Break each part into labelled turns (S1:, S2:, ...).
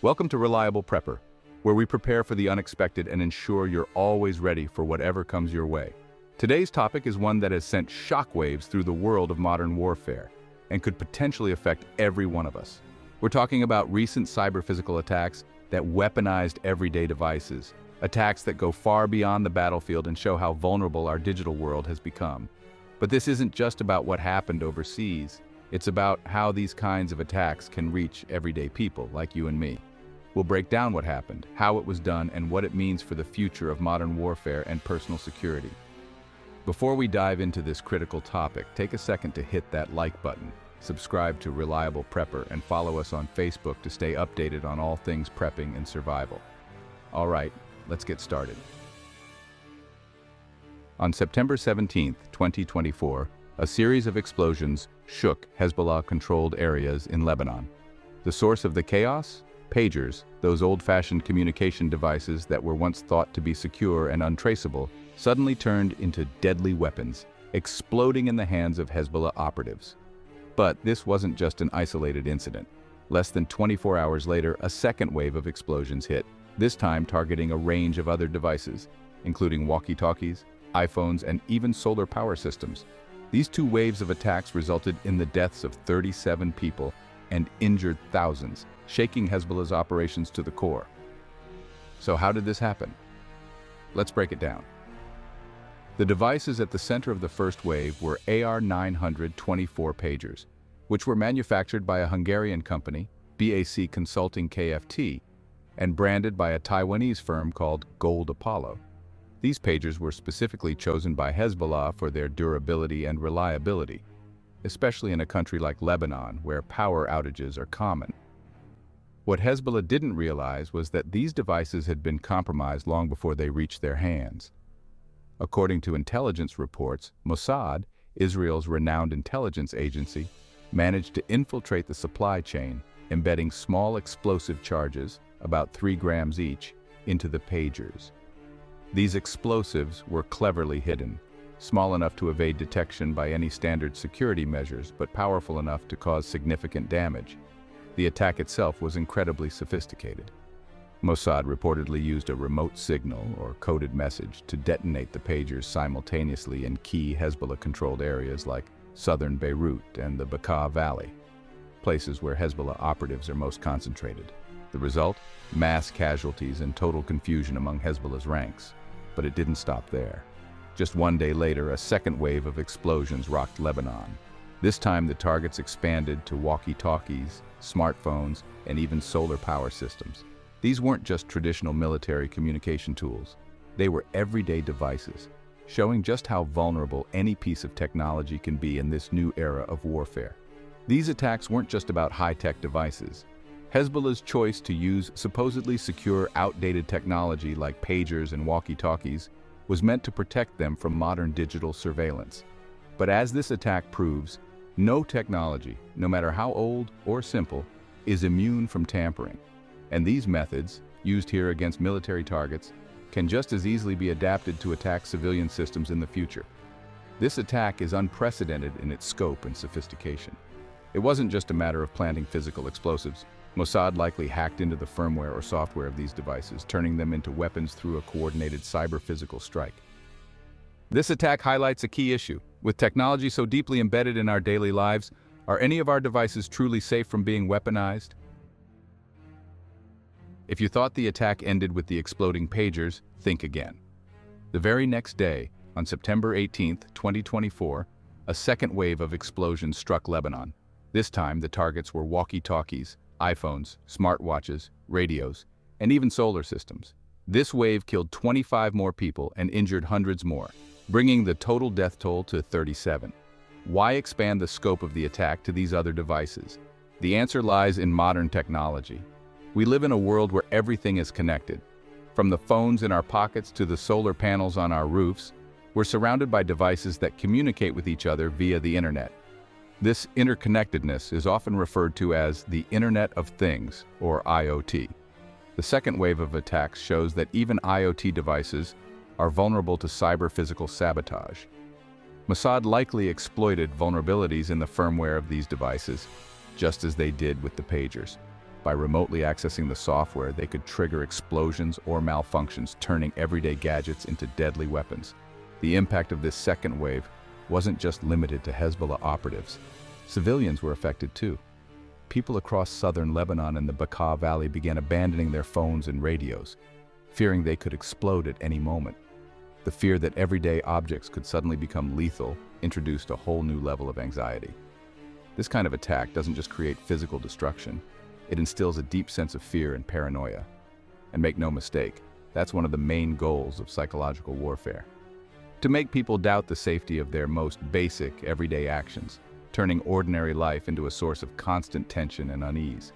S1: Welcome to Reliable Prepper, where we prepare for the unexpected and ensure you're always ready for whatever comes your way. Today's topic is one that has sent shockwaves through the world of modern warfare and could potentially affect every one of us. We're talking about recent cyber-physical attacks that weaponized everyday devices, attacks that go far beyond the battlefield and show how vulnerable our digital world has become. But this isn't just about what happened overseas. It's about how these kinds of attacks can reach everyday people like you and me. We'll break down what happened, how it was done, and what it means for the future of modern warfare and personal security. Before we dive into this critical topic, take a second to hit that like button, subscribe to Reliable Prepper, and follow us on Facebook to stay updated on all things prepping and survival. All right, let's get started. On September 17, 2024, a series of explosions shook Hezbollah-controlled areas in Lebanon. The source of the chaos? Pagers, those old-fashioned communication devices that were once thought to be secure and untraceable, suddenly turned into deadly weapons, exploding in the hands of Hezbollah operatives. But this wasn't just an isolated incident. Less than 24 hours later, a second wave of explosions hit, this time targeting a range of other devices, including walkie-talkies, iPhones, and even solar power systems. These two waves of attacks resulted in the deaths of 37 people and injured thousands, shaking Hezbollah's operations to the core. So how did this happen? Let's break it down. The devices at the center of the first wave were AR-924 pagers, which were manufactured by a Hungarian company, BAC Consulting Kft., and branded by a Taiwanese firm called Gold Apollo. These pagers were specifically chosen by Hezbollah for their durability and reliability, especially in a country like Lebanon, where power outages are common. What Hezbollah didn't realize was that these devices had been compromised long before they reached their hands. According to intelligence reports, Mossad, Israel's renowned intelligence agency, managed to infiltrate the supply chain, embedding small explosive charges, about 3 grams each, into the pagers. These explosives were cleverly hidden, small enough to evade detection by any standard security measures, but powerful enough to cause significant damage. The attack itself was incredibly sophisticated. Mossad reportedly used a remote signal or coded message to detonate the pagers simultaneously in key Hezbollah-controlled areas like southern Beirut and the Bekaa Valley, places where Hezbollah operatives are most concentrated. The result? Mass casualties and total confusion among Hezbollah's ranks. But it didn't stop there. Just one day later, a second wave of explosions rocked Lebanon. This time, the targets expanded to walkie-talkies, smartphones, and even solar power systems. These weren't just traditional military communication tools. They were everyday devices, showing just how vulnerable any piece of technology can be in this new era of warfare. These attacks weren't just about high-tech devices. Hezbollah's choice to use supposedly secure, outdated technology like pagers and walkie-talkies was meant to protect them from modern digital surveillance. But as this attack proves, no technology, no matter how old or simple, is immune from tampering. And these methods, used here against military targets, can just as easily be adapted to attack civilian systems in the future. This attack is unprecedented in its scope and sophistication. It wasn't just a matter of planting physical explosives. Mossad likely hacked into the firmware or software of these devices, turning them into weapons through a coordinated cyber-physical strike. This attack highlights a key issue. With technology so deeply embedded in our daily lives, are any of our devices truly safe from being weaponized? If you thought the attack ended with the exploding pagers, think again. The very next day, on September 18, 2024, a second wave of explosions struck Lebanon. This time, the targets were walkie-talkies, iPhones, smartwatches, radios, and even solar systems. This wave killed 25 more people and injured hundreds more, bringing the total death toll to 37. Why expand the scope of the attack to these other devices? The answer lies in modern technology. We live in a world where everything is connected. From the phones in our pockets to the solar panels on our roofs, we're surrounded by devices that communicate with each other via the internet. This interconnectedness is often referred to as the Internet of Things, or IoT. The second wave of attacks shows that even IoT devices are vulnerable to cyber-physical sabotage. Mossad likely exploited vulnerabilities in the firmware of these devices, just as they did with the pagers. By remotely accessing the software, they could trigger explosions or malfunctions, turning everyday gadgets into deadly weapons. The impact of this second wave wasn't just limited to Hezbollah operatives. Civilians were affected too. People across southern Lebanon and the Bekaa Valley began abandoning their phones and radios, fearing they could explode at any moment. The fear that everyday objects could suddenly become lethal introduced a whole new level of anxiety. This kind of attack doesn't just create physical destruction, it instills a deep sense of fear and paranoia. And make no mistake, that's one of the main goals of psychological warfare. To make people doubt the safety of their most basic, everyday actions, turning ordinary life into a source of constant tension and unease.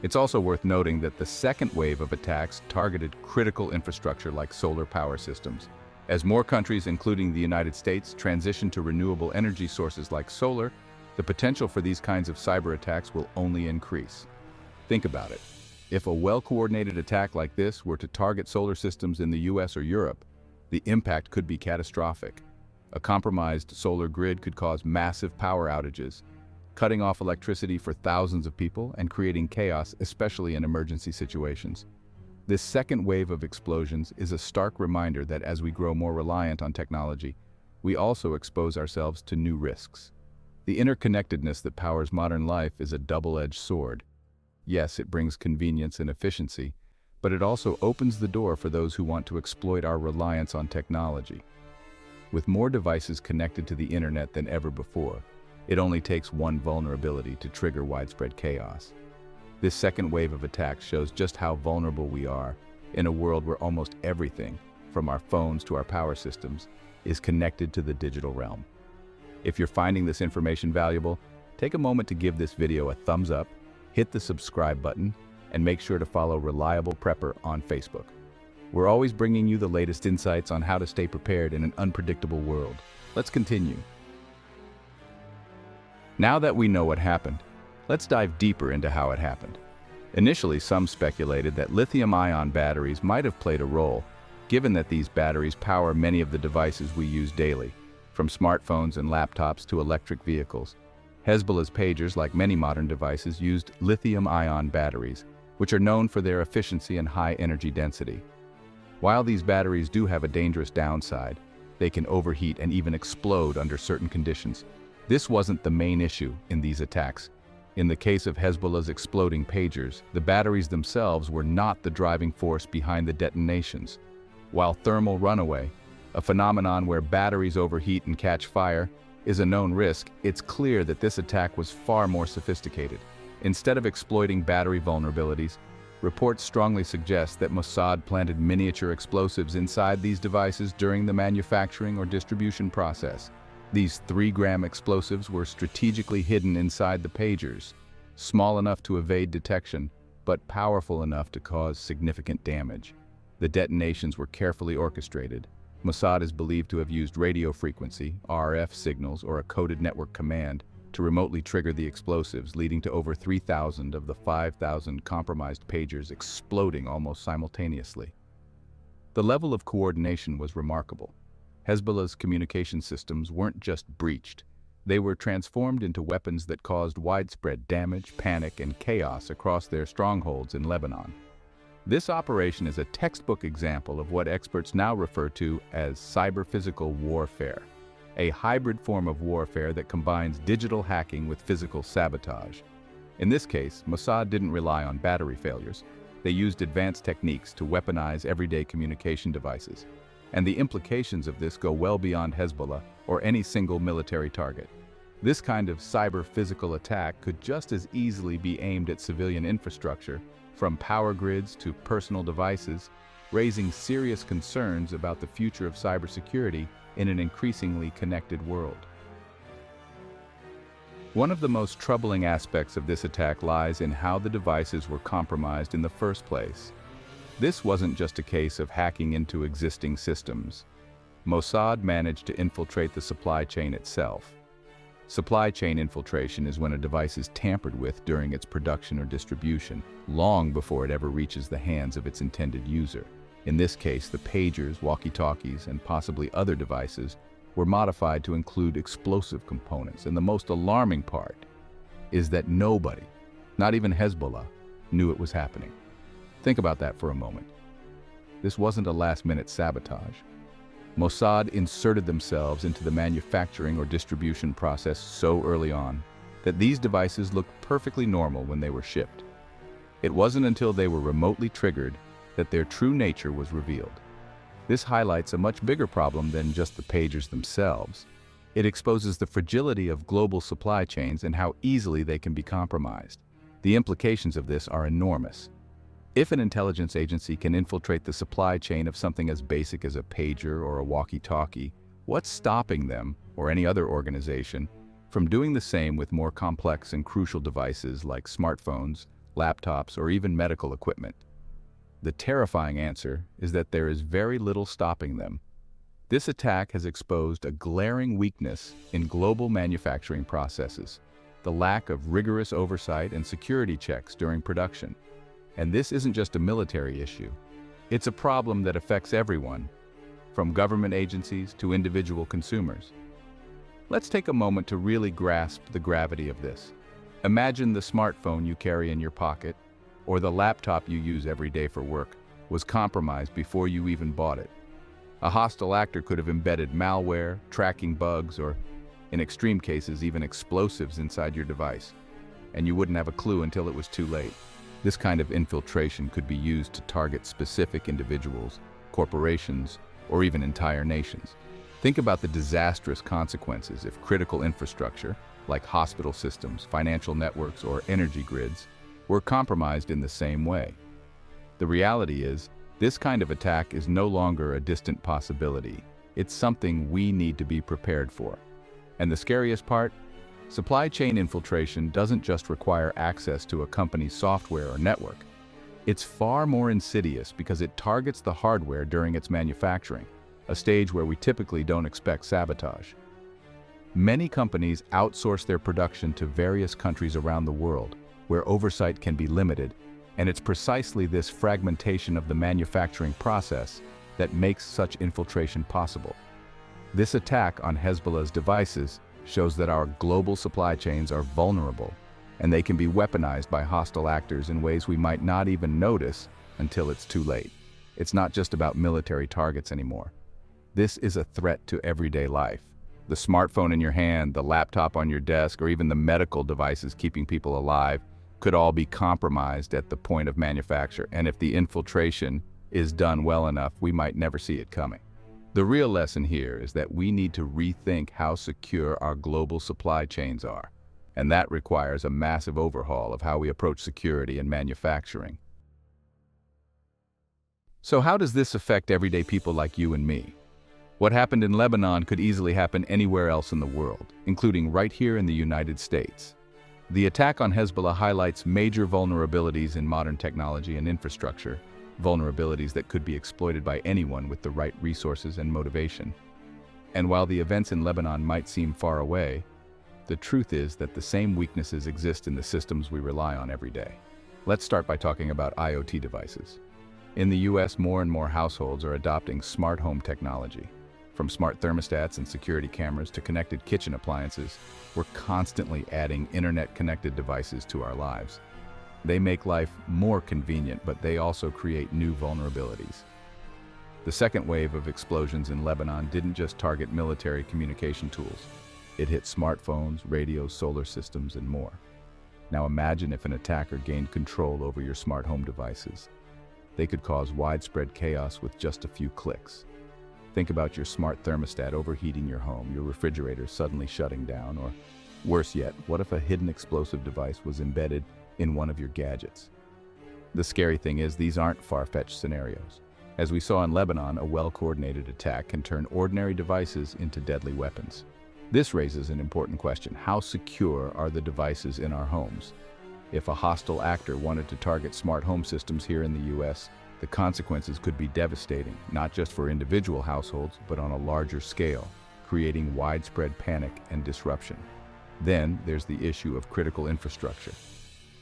S1: It's also worth noting that the second wave of attacks targeted critical infrastructure like solar power systems. As more countries, including the United States, transition to renewable energy sources like solar, the potential for these kinds of cyber attacks will only increase. Think about it. If a well-coordinated attack like this were to target solar systems in the US or Europe, the impact could be catastrophic. A compromised solar grid could cause massive power outages, cutting off electricity for thousands of people and creating chaos, especially in emergency situations. This second wave of explosions is a stark reminder that as we grow more reliant on technology, we also expose ourselves to new risks. The interconnectedness that powers modern life is a double-edged sword. Yes, it brings convenience and efficiency, but it also opens the door for those who want to exploit our reliance on technology. With more devices connected to the internet than ever before, it only takes one vulnerability to trigger widespread chaos. This second wave of attacks shows just how vulnerable we are in a world where almost everything, from our phones to our power systems, is connected to the digital realm. If you're finding this information valuable, take a moment to give this video a thumbs up, hit the subscribe button, and make sure to follow Reliable Prepper on Facebook. We're always bringing you the latest insights on how to stay prepared in an unpredictable world. Let's continue. Now that we know what happened, let's dive deeper into how it happened. Initially, some speculated that lithium-ion batteries might have played a role, given that these batteries power many of the devices we use daily, from smartphones and laptops to electric vehicles. Hezbollah's pagers, like many modern devices, used lithium-ion batteries, which are known for their efficiency and high energy density. While these batteries do have a dangerous downside, they can overheat and even explode under certain conditions. This wasn't the main issue in these attacks. In the case of Hezbollah's exploding pagers, the batteries themselves were not the driving force behind the detonations. While thermal runaway, a phenomenon where batteries overheat and catch fire, is a known risk, it's clear that this attack was far more sophisticated. Instead of exploiting battery vulnerabilities, reports strongly suggest that Mossad planted miniature explosives inside these devices during the manufacturing or distribution process. These 3-gram explosives were strategically hidden inside the pagers, small enough to evade detection, but powerful enough to cause significant damage. The detonations were carefully orchestrated. Mossad is believed to have used radio frequency, RF signals, or a coded network command to remotely trigger the explosives, leading to over 3,000 of the 5,000 compromised pagers exploding almost simultaneously. The level of coordination was remarkable. Hezbollah's communication systems weren't just breached, they were transformed into weapons that caused widespread damage, panic, and chaos across their strongholds in Lebanon. This operation is a textbook example of what experts now refer to as cyber-physical warfare, a hybrid form of warfare that combines digital hacking with physical sabotage. In this case, Mossad didn't rely on battery failures. They used advanced techniques to weaponize everyday communication devices. And the implications of this go well beyond Hezbollah or any single military target. This kind of cyber-physical attack could just as easily be aimed at civilian infrastructure, from power grids to personal devices, raising serious concerns about the future of cybersecurity in an increasingly connected world. One of the most troubling aspects of this attack lies in how the devices were compromised in the first place. This wasn't just a case of hacking into existing systems. Mossad managed to infiltrate the supply chain itself. Supply chain infiltration is when a device is tampered with during its production or distribution, long before it ever reaches the hands of its intended user. In this case, the pagers, walkie-talkies, and possibly other devices were modified to include explosive components. And the most alarming part is that nobody, not even Hezbollah, knew it was happening. Think about that for a moment. This wasn't a last-minute sabotage. Mossad inserted themselves into the manufacturing or distribution process so early on that these devices looked perfectly normal when they were shipped. It wasn't until they were remotely triggered that their true nature was revealed. This highlights a much bigger problem than just the pagers themselves. It exposes the fragility of global supply chains and how easily they can be compromised. The implications of this are enormous. If an intelligence agency can infiltrate the supply chain of something as basic as a pager or a walkie-talkie, what's stopping them, or any other organization, from doing the same with more complex and crucial devices like smartphones, laptops, or even medical equipment? The terrifying answer is that there is very little stopping them. This attack has exposed a glaring weakness in global manufacturing processes, the lack of rigorous oversight and security checks during production. And this isn't just a military issue. It's a problem that affects everyone, from government agencies to individual consumers. Let's take a moment to really grasp the gravity of this. Imagine the smartphone you carry in your pocket, or the laptop you use every day for work, was compromised before you even bought it. A hostile actor could have embedded malware, tracking bugs, or, in extreme cases, even explosives inside your device, and you wouldn't have a clue until it was too late. This kind of infiltration could be used to target specific individuals, corporations, or even entire nations. Think about the disastrous consequences if critical infrastructure, like hospital systems, financial networks, or energy grids, were compromised in the same way. The reality is, this kind of attack is no longer a distant possibility. It's something we need to be prepared for. And the scariest part? Supply chain infiltration doesn't just require access to a company's software or network. It's far more insidious because it targets the hardware during its manufacturing, a stage where we typically don't expect sabotage. Many companies outsource their production to various countries around the world, where oversight can be limited, and it's precisely this fragmentation of the manufacturing process that makes such infiltration possible. This attack on Hezbollah's devices shows that our global supply chains are vulnerable, and they can be weaponized by hostile actors in ways we might not even notice until it's too late. It's not just about military targets anymore. This is a threat to everyday life. The smartphone in your hand, the laptop on your desk, or even the medical devices keeping people alive could all be compromised at the point of manufacture, and if the infiltration is done well enough, we might never see it coming. The real lesson here is that we need to rethink how secure our global supply chains are, and that requires a massive overhaul of how we approach security and manufacturing. So how does this affect everyday people like you and me? What happened in Lebanon could easily happen anywhere else in the world, including right here in the United States. The attack on Hezbollah highlights major vulnerabilities in modern technology and infrastructure, vulnerabilities that could be exploited by anyone with the right resources and motivation. And while the events in Lebanon might seem far away, the truth is that the same weaknesses exist in the systems we rely on every day. Let's start by talking about IoT devices. In the US, more and more households are adopting smart home technology. From smart thermostats and security cameras to connected kitchen appliances, we're constantly adding internet-connected devices to our lives. They make life more convenient, but they also create new vulnerabilities. The second wave of explosions in Lebanon didn't just target military communication tools. It hit smartphones, radios, solar systems, and more. Now imagine if an attacker gained control over your smart home devices. They could cause widespread chaos with just a few clicks. Think about your smart thermostat overheating your home, your refrigerator suddenly shutting down, or worse yet, what if a hidden explosive device was embedded in one of your gadgets? The scary thing is, these aren't far-fetched scenarios. As we saw in Lebanon, a well-coordinated attack can turn ordinary devices into deadly weapons. This raises an important question: how secure are the devices in our homes? If a hostile actor wanted to target smart home systems here in the US, the consequences could be devastating, not just for individual households, but on a larger scale, creating widespread panic and disruption. Then there's the issue of critical infrastructure.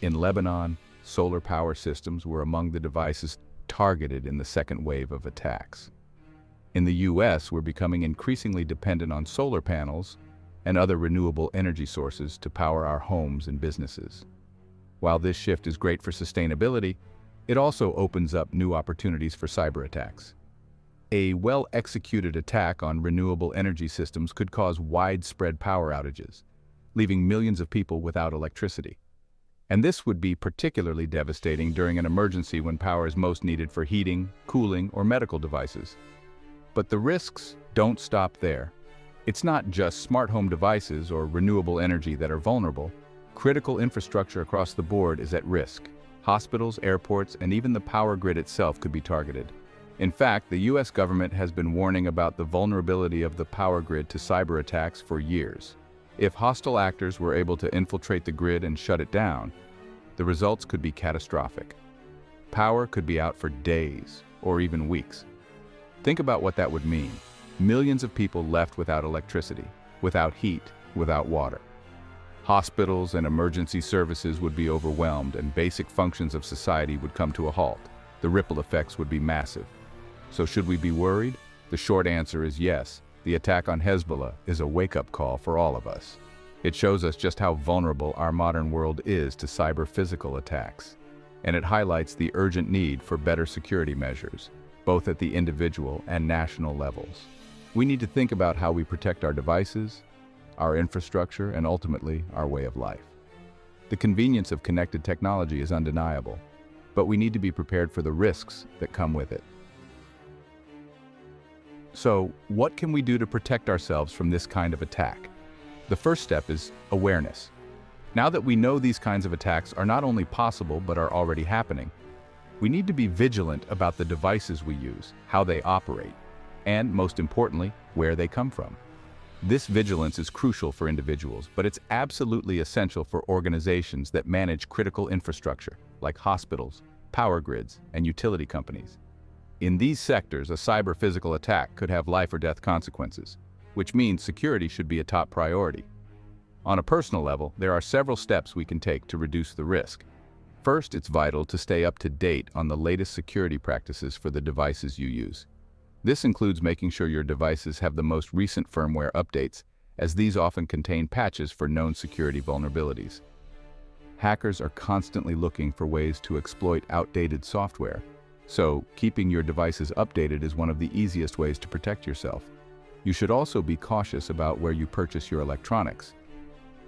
S1: In Lebanon, solar power systems were among the devices targeted in the second wave of attacks. In the US, we're becoming increasingly dependent on solar panels and other renewable energy sources to power our homes and businesses. While this shift is great for sustainability, it also opens up new opportunities for cyber attacks. A well-executed attack on renewable energy systems could cause widespread power outages, leaving millions of people without electricity. And this would be particularly devastating during an emergency when power is most needed for heating, cooling, or medical devices. But the risks don't stop there. It's not just smart home devices or renewable energy that are vulnerable. Critical infrastructure across the board is at risk. Hospitals, airports, and even the power grid itself could be targeted. In fact, the US government has been warning about the vulnerability of the power grid to cyber attacks for years. If hostile actors were able to infiltrate the grid and shut it down, the results could be catastrophic. Power could be out for days or even weeks. Think about what that would mean. Millions of people left without electricity, without heat, without water. Hospitals and emergency services would be overwhelmed and basic functions of society would come to a halt. The ripple effects would be massive. So should we be worried? The short answer is yes. The attack on Hezbollah is a wake-up call for all of us. It shows us just how vulnerable our modern world is to cyber-physical attacks. And it highlights the urgent need for better security measures, both at the individual and national levels. We need to think about how we protect our devices, our infrastructure, and ultimately, our way of life. The convenience of connected technology is undeniable, but we need to be prepared for the risks that come with it. So, what can we do to protect ourselves from this kind of attack? The first step is awareness. Now that we know these kinds of attacks are not only possible but are already happening, we need to be vigilant about the devices we use, how they operate, and, most importantly, where they come from. This vigilance is crucial for individuals, but it's absolutely essential for organizations that manage critical infrastructure, like hospitals, power grids, and utility companies. In these sectors, a cyber-physical attack could have life or death consequences, which means security should be a top priority. On a personal level, there are several steps we can take to reduce the risk. First, it's vital to stay up to date on the latest security practices for the devices you use. This includes making sure your devices have the most recent firmware updates, as these often contain patches for known security vulnerabilities. Hackers are constantly looking for ways to exploit outdated software, so keeping your devices updated is one of the easiest ways to protect yourself. You should also be cautious about where you purchase your electronics.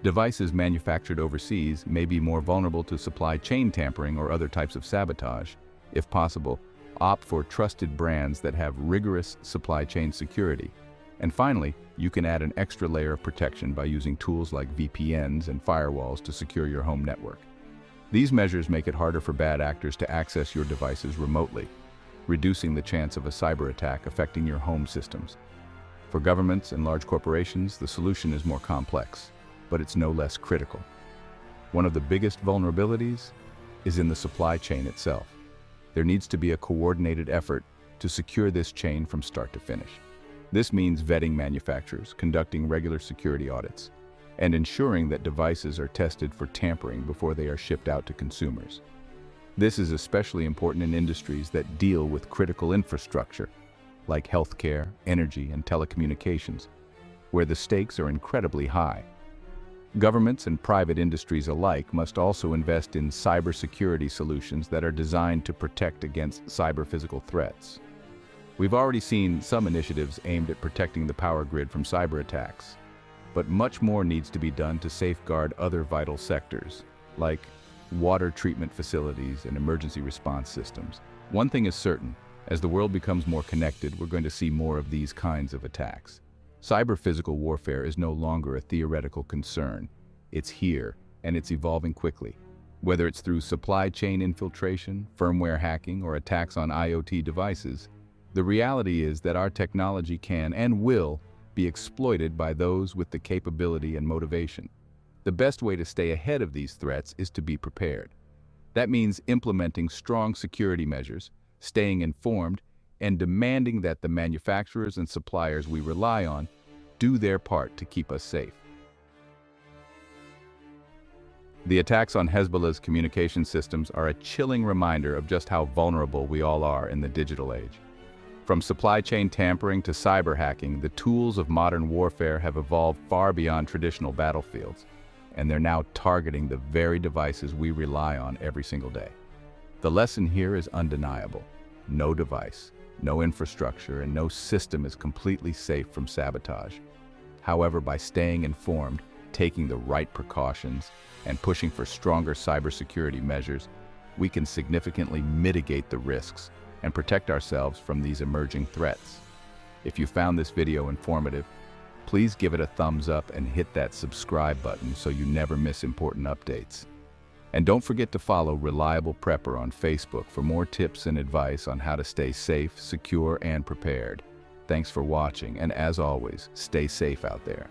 S1: Devices manufactured overseas may be more vulnerable to supply chain tampering or other types of sabotage. If possible, opt for trusted brands that have rigorous supply chain security. And finally, you can add an extra layer of protection by using tools like VPNs and firewalls to secure your home network. These measures make it harder for bad actors to access your devices remotely, reducing the chance of a cyber attack affecting your home systems. For governments and large corporations, the solution is more complex, but it's no less critical. One of the biggest vulnerabilities is in the supply chain itself. There needs to be a coordinated effort to secure this chain from start to finish. This means vetting manufacturers, conducting regular security audits, and ensuring that devices are tested for tampering before they are shipped out to consumers. This is especially important in industries that deal with critical infrastructure, like healthcare, energy, and telecommunications, where the stakes are incredibly high. Governments and private industries alike must also invest in cybersecurity solutions that are designed to protect against cyber-physical threats. We've already seen some initiatives aimed at protecting the power grid from cyber attacks, but much more needs to be done to safeguard other vital sectors, like water treatment facilities and emergency response systems. One thing is certain, as the world becomes more connected, we're going to see more of these kinds of attacks. Cyber-physical warfare is no longer a theoretical concern. It's here, and it's evolving quickly. Whether it's through supply chain infiltration, firmware hacking, or attacks on IoT devices, the reality is that our technology can and will be exploited by those with the capability and motivation. The best way to stay ahead of these threats is to be prepared. That means implementing strong security measures, staying informed, and demanding that the manufacturers and suppliers we rely on do their part to keep us safe. The attacks on Hezbollah's communication systems are a chilling reminder of just how vulnerable we all are in the digital age. From supply chain tampering to cyber hacking, the tools of modern warfare have evolved far beyond traditional battlefields. and they're now targeting the very devices we rely on every single day. The lesson here is undeniable. No device, no infrastructure, and no system is completely safe from sabotage. However, by staying informed, taking the right precautions, and pushing for stronger cybersecurity measures, we can significantly mitigate the risks and protect ourselves from these emerging threats. If you found this video informative, please give it a thumbs up and hit that subscribe button so you never miss important updates. And don't forget to follow Reliable Prepper on Facebook for more tips and advice on how to stay safe, secure, and prepared. Thanks for watching, and as always, stay safe out there.